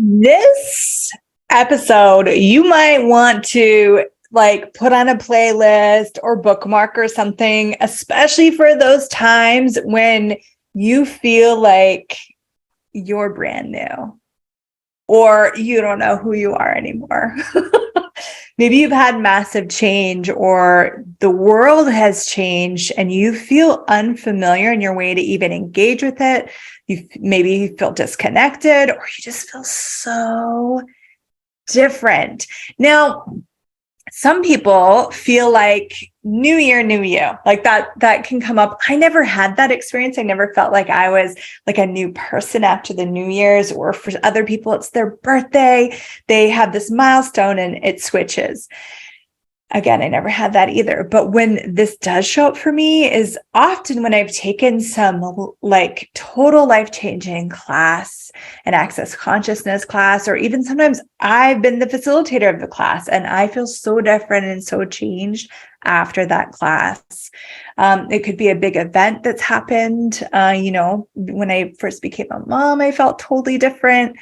This episode, you might want to put on a playlist or bookmark or something, especially for those times when you feel like you're brand new or you don't know who you are anymore. Maybe you've had massive change or the world has changed and you feel unfamiliar in your way to even engage with it. Maybe you feel disconnected or you just feel so different. Now, some people feel like new year, new you, like that can come up. I never had that experience. I never felt like I was like a new person after the New Year's, or for other people, it's their birthday. They have this milestone and it switches. Again, I never had that either. But when this does show up for me is often when I've taken some like total life-changing class, an access consciousness class, or even sometimes I've been the facilitator of the class and I feel so different and so changed after that class. It could be a big event that's happened. When I first became a mom, I felt totally different.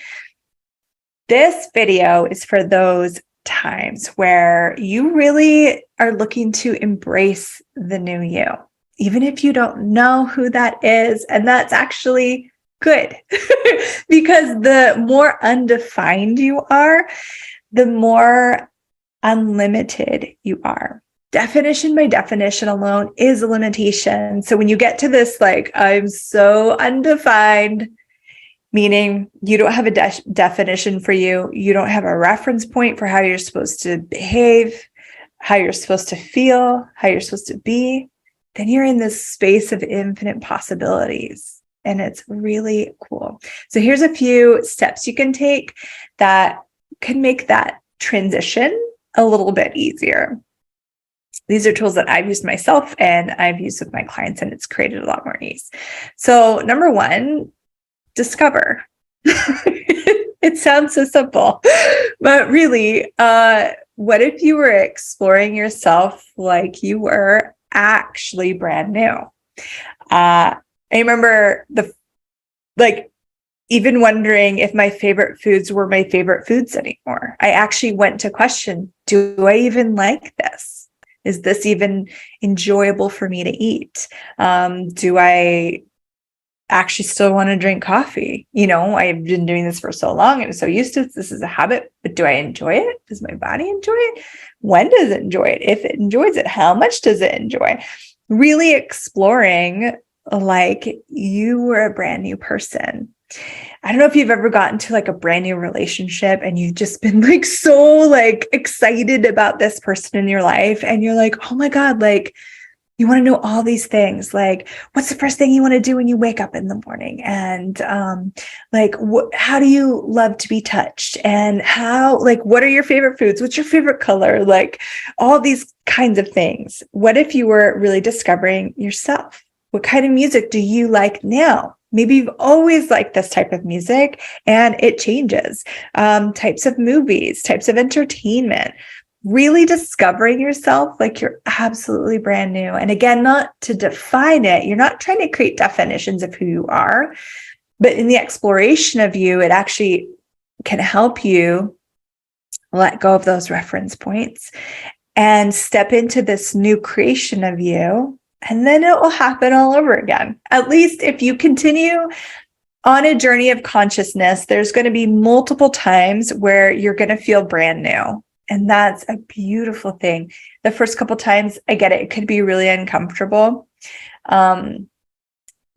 This video is for those times where you really are looking to embrace the new you, even if you don't know who that is. And that's actually good because the more undefined you are, the more unlimited you are. Definition by definition alone is a limitation. So when you get to this, I'm so undefined, meaning you don't have a definition for you. You don't have a reference point for how you're supposed to behave, how you're supposed to feel, how you're supposed to be. Then you're in this space of infinite possibilities. And it's really cool. So here's a few steps you can take that can make that transition a little bit easier. These are tools that I've used myself and I've used with my clients, and it's created a lot more ease. So number one, discover. It sounds so simple, but really, what if you were exploring yourself like you were actually brand new? I remember even wondering if my favorite foods were my favorite foods anymore. I actually went to question, do I even like this? Is this even enjoyable for me to eat? Do I actually still want to drink coffee? I've been doing this for so long. I'm so used to it. This is a habit, but do I enjoy it? Does my body enjoy it? When does it enjoy it? If it enjoys it, how much does it enjoy? Really exploring like you were a brand new person. I don't know if you've ever gotten to a brand new relationship and you've just been so excited about this person in your life. And you're like, oh my God, you want to know all these things. What's the first thing you want to do when you wake up in the morning? And how do you love to be touched? And what are your favorite foods? What's your favorite color? All these kinds of things. What if you were really discovering yourself? What kind of music do you like now? Maybe you've always liked this type of music and it changes. Types of movies, types of entertainment. Really discovering yourself like you're absolutely brand new. And again, not to define it. You're not trying to create definitions of who you are, but in the exploration of you, it actually can help you let go of those reference points and step into this new creation of you. And then it will happen all over again. At least if you continue on a journey of consciousness, there's going to be multiple times where you're going to feel brand new. And that's a beautiful thing. The first couple times, I get it. It could be really uncomfortable. The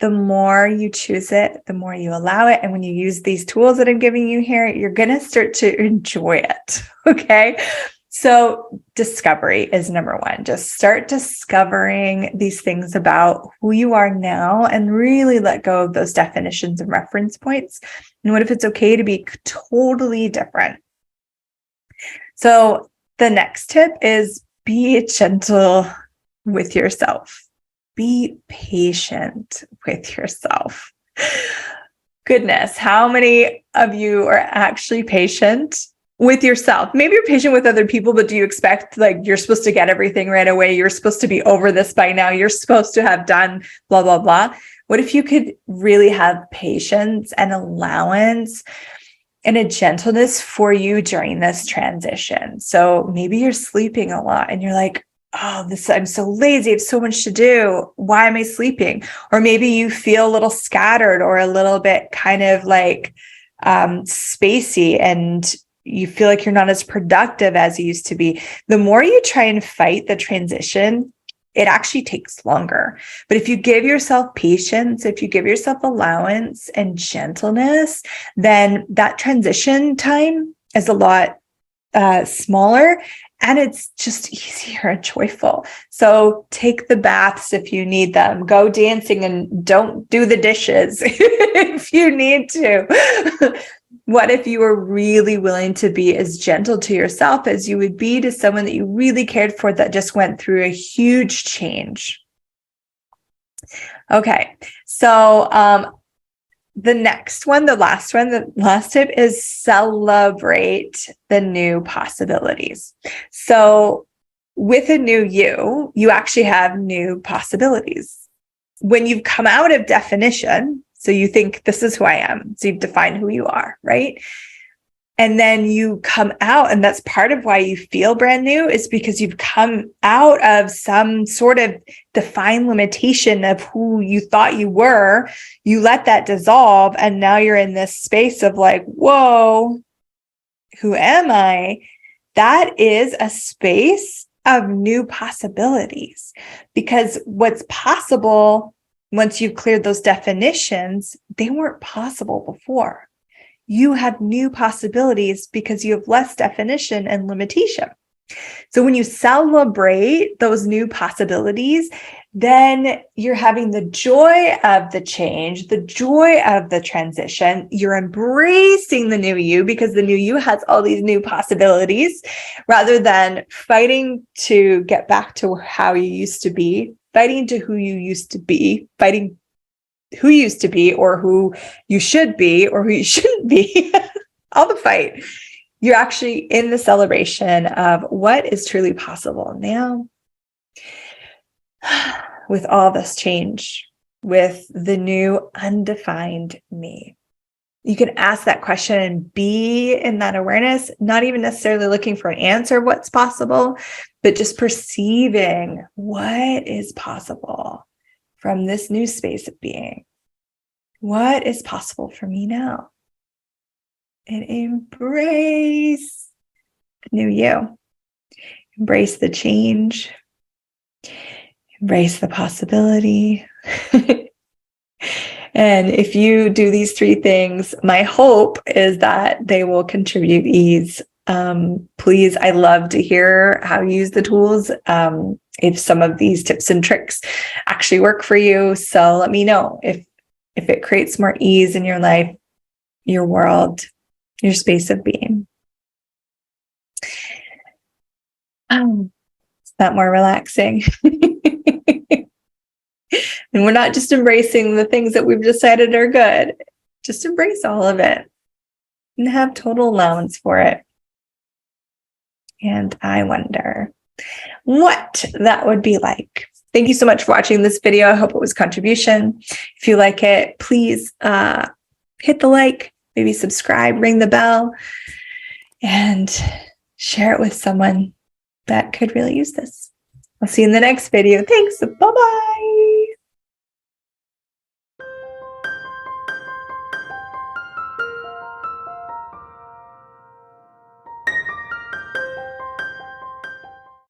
more you choose it, the more you allow it. And when you use these tools that I'm giving you here, you're going to start to enjoy it. Okay. So discovery is number one. Just start discovering these things about who you are now and really let go of those definitions and reference points. And what if it's okay to be totally different? So the next tip is be gentle with yourself. Be patient with yourself. Goodness, how many of you are actually patient with yourself? Maybe you're patient with other people, but do you expect you're supposed to get everything right away? You're supposed to be over this by now. You're supposed to have done blah, blah, blah. What if you could really have patience and allowance and a gentleness for you during this transition. So maybe you're sleeping a lot and you're like, oh, I'm so lazy. I have so much to do. Why am I sleeping? Or maybe you feel a little scattered or a little bit kind of like spacey, and you feel like you're not as productive as you used to be. The more you try and fight the transition, it actually takes longer. But if you give yourself patience, if you give yourself allowance and gentleness, then that transition time is a lot smaller, and it's just easier and joyful. So take the baths if you need them. Go dancing and don't do the dishes if you need to. What if you were really willing to be as gentle to yourself as you would be to someone that you really cared for that just went through a huge change? Okay, so the next one, the last tip is celebrate the new possibilities. So with a new you actually have new possibilities. When you've come out of definition, so you think this is who I am, so you've defined who you are, right? And then you come out, and that's part of why you feel brand new, is because you've come out of some sort of defined limitation of who you thought you were. You let that dissolve, and now you're in this space of like, whoa, who am I? That is a space of new possibilities, because what's possible once you've cleared those definitions, they weren't possible before. You have new possibilities because you have less definition and limitation. So when you celebrate those new possibilities, then you're having the joy of the change, the joy of the transition. You're embracing the new you because the new you has all these new possibilities, rather than fighting to get back to how you used to be, fighting to who you used to be, fighting who you used to be, or who you should be, or who you shouldn't be. All the fight. You're actually in the celebration of what is truly possible now with all this change, with the new undefined me. You can ask that question and be in that awareness, not even necessarily looking for an answer of what's possible, but just perceiving what is possible from this new space of being. What is possible for me now? And embrace the new you. Embrace the change. Embrace the possibility. And if you do these 3 things, my hope is that they will contribute ease. Please, I love to hear how you use the tools. If some of these tips and tricks actually work for you. So let me know if it creates more ease in your life, your world, your space of being. Is that more relaxing? And we're not just embracing the things that we've decided are good. Just embrace all of it and have total allowance for it. And I wonder what that would be like. Thank you so much for watching this video. I hope it was contribution. If you like it, please hit the like, maybe subscribe, ring the bell, and share it with someone that could really use this. I'll see you in the next video. Thanks. Bye-bye.